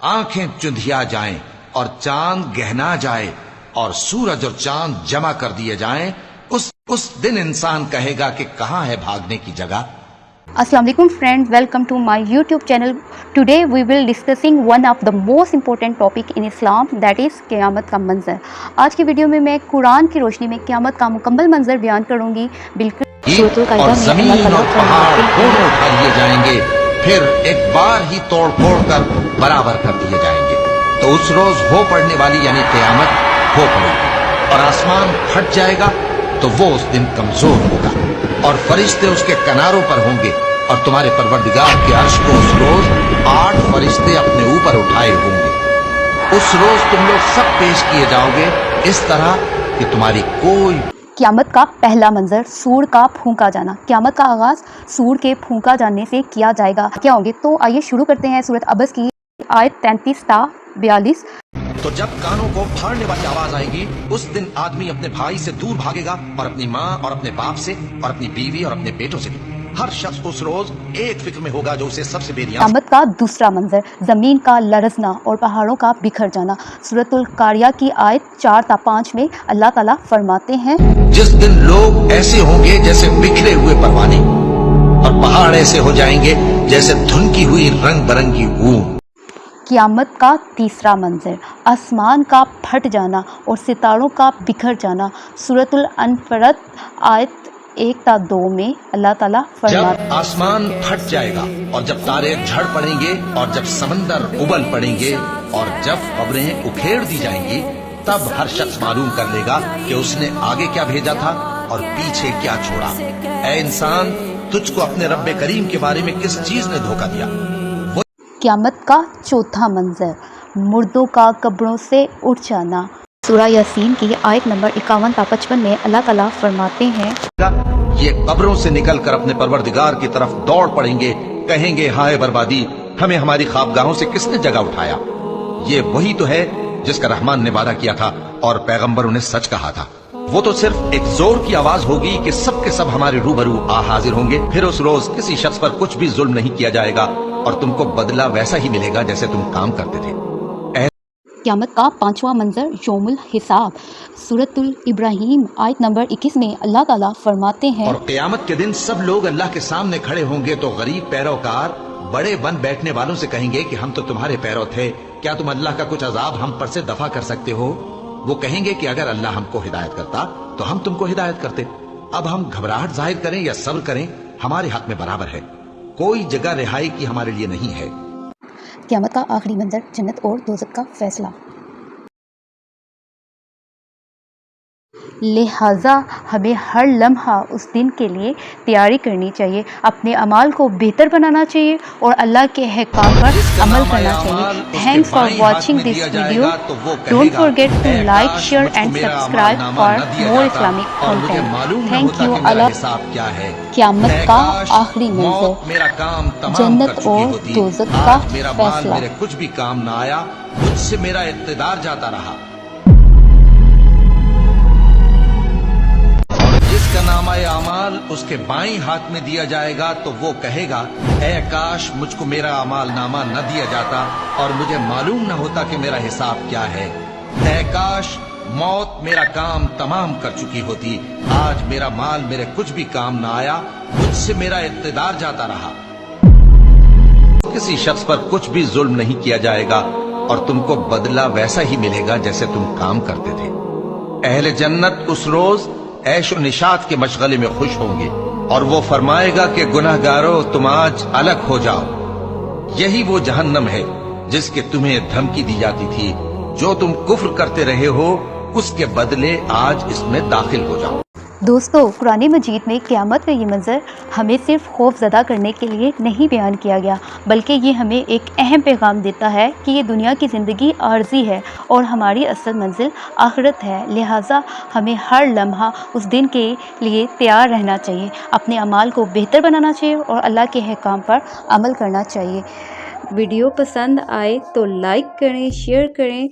आंखें चुंधिया जाएं और चांद गहना जाए और सूरज और चांद जमा कर दिए जाएं, उस दिन इंसान कहेगा कि कहां है भागने की जगह। Assalamu alaikum friends, welcome to my YouTube channel. Today we will discussing one of the most important topic in Islam, that is क़यामत का मंजर। आज की वीडियो में मैं कुरान की रोशनी में क़यामत का मुकम्मल मंजर बयान करूंगी। बिल्कुल और जमीन और पहाड़ दोनों उठा लिए जाएंगे, फिर एक बार ही तोड़ फोड़ कर बराबर कर दिए जाएंगे। तो उस रोज हो पड़ने वाली यानी क़यामत हो पड़ेगी और आसमान फट जाएगा, तो वो उस दिन कमजोर होगा और फरिश्ते उसके किनारों पर होंगे और तुम्हारे परवरदिगार के अर्श को उस रोज 8 फरिश्ते अपने ऊपर उठाए होंगे। उस रोज तुम लोग सब पेश किए जाओगे इस तरह कि तुम्हारी कोई। क़यामत का पहला मंजर, सूर का फूंका जाना। क़यामत का आगाज सूर के फूंका जाने से किया जाएगा। क्या होंगे? तो आइए शुरू करते हैं सूरत अबस की आयत 33 ता 42। तो जब कानों को फाड़ने वाली आवाज आएगी, उस दिन आदमी अपने भाई से दूर भागेगा और अपनी माँ और अपने बाप से और अपनी बीवी और अपने बेटों से। हर शख्स उस रोज एक फिक्र में होगा जो उसे सबसे बेनियाज। क़यामत का दूसरा मंजर, जमीन का लरजना और पहाड़ों का बिखर जाना। सूरतुल कारिया की आयत 4 ता 5 में अल्लाह ताला फरमाते हैं, जिस दिन लोग ऐसे होंगे जैसे बिखरे हुए परवाने और पहाड़ ऐसे हो जाएंगे जैसे धुनकी हुई रंग बिरंगी ऊन। क़यामत का तीसरा मंजर, आसमान का फट जाना और सितारों का बिखर जाना। सूरतुल अनफरत आयत 1 ता 2 में अल्लाह ताला फरमाते हैं, जब आसमान फट जाएगा और जब तारे झड़ पड़ेंगे और जब समंदर उबल पड़ेंगे और जब कब्रें उखेड़ दी जाएंगी, तब हर शख्स मालूम कर लेगा कि उसने आगे क्या भेजा था और पीछे क्या छोड़ा। ऐ इंसान, तुझको अपने रब्बे करीम के बारे में किस चीज ने धोखा दिया? क़यामत का चौथा मंजर, मुर्दों का कब्रों से उठ जाना। सूरह यासीन की आयत नंबर 51 ता 55 में अल्लाह ताला फरमाते हैं, ये कब्रों से निकलकर अपने परवरदिगार की तरफ दौड़ पड़ेंगे, कहेंगे हाय बर्बादी, हमें हमारी ख्वाबगाहों से किसने जगह उठाया। ये वही तो है जिसका रहमान ने वादा किया था और पैगंबरों ने सच कहा था। वो तो सिर्फ एक जोर की आवाज होगी कि सब के सब हमारे रूबरू आ हाजिर होंगे। फिर उस रोज किसी शख्स पर कुछ भी जुल्म नहीं किया जाएगा और तुमको बदला वैसा ही मिलेगा जैसे तुम काम करते थे। क़यामत का पांचवा मंजर, यौमुल हिसाब। सूरतुल इब्राहिम आयत नंबर 21 में अल्लाह ताला फरमाते हैं, और क़यामत के दिन सब लोग अल्लाह के सामने खड़े होंगे तो गरीब पैरोकार बड़े बन बैठने वालों से कहेंगे कि हम तो तुम्हारे पैरों थे, क्या तुम अल्लाह का कुछ अजाब हम पर से दफा कर सकते हो? वो कहेंगे कि अगर अल्लाह हमको हिदायत करता तो हम तुमको हिदायत करते। अब हम घबराहट जाहिर करें या सब्र करें, हमारे हक में बराबर है। कोई जगह रिहाई की हमारे लिए नहीं है। क़यामत का आखिरी मंजर, जन्नत और दोज़ख का फैसला। लिहाजा हमें हर लम्हा उस दिन के लिए तैयारी करनी चाहिए, अपने अमाल को बेहतर बनाना चाहिए और अल्लाह के अहकाम पर अमल करना चाहिए। Thanks for watching this video. Don't forget to like, share and subscribe for more Islamic content. Thank you. अल्लाह। क़यामत का आखिरी मंजर, जन्नत और दोज़ख का फैसला। मेरे कुछ भी काम ना आया, मुझसे मेरा इक़्तिदार जाता रहा। जिसका नामा अमाल उसके बाईं हाथ में दिया जाएगा तो वो कहेगा, ऐ काश मुझको मेरा अमाल नामा न दिया जाता और मुझे मालूम न होता कि मेरा हिसाब क्या है। ऐ काश मौत मेरा काम तमाम कर चुकी होती, आज मेरा माल मेरे कुछ भी काम न आया, मुझसे मेरा इक़्तिदार जाता रहा। किसी शख्स पर कुछ भी जुल्म नहीं किया जाएगा और तुमको बदला वैसा ही मिलेगा जैसे तुम काम करते थे। अहले जन्नत उस रोज ऐशो निशात के मशगले में खुश होंगे और वो फरमाएगा कि गुनहगारों तुम आज अलग हो जाओ। यही वो जहन्नम है जिसके तुम्हें धमकी दी जाती थी, जो तुम कुफ्र करते रहे हो उसके बदले आज इसमें दाखिल हो जाओ। दोस्तों, कुरान मजीद में क़यामत का ये मंज़र हमें सिर्फ खौफ ज़दा करने के लिए नहीं बयान किया गया, बल्कि ये हमें एक अहम पैगाम देता है कि ये दुनिया की ज़िंदगी आर्जी है और हमारी असल मंजिल आखिरत है। लिहाजा हमें हर लम्हा उस दिन के लिए तैयार रहना चाहिए, अपने अमाल को बेहतर बनाना चाहिए और अल्लाह के अहकाम पर अमल करना चाहिए। वीडियो पसंद आए तो लाइक करें, शेयर करें।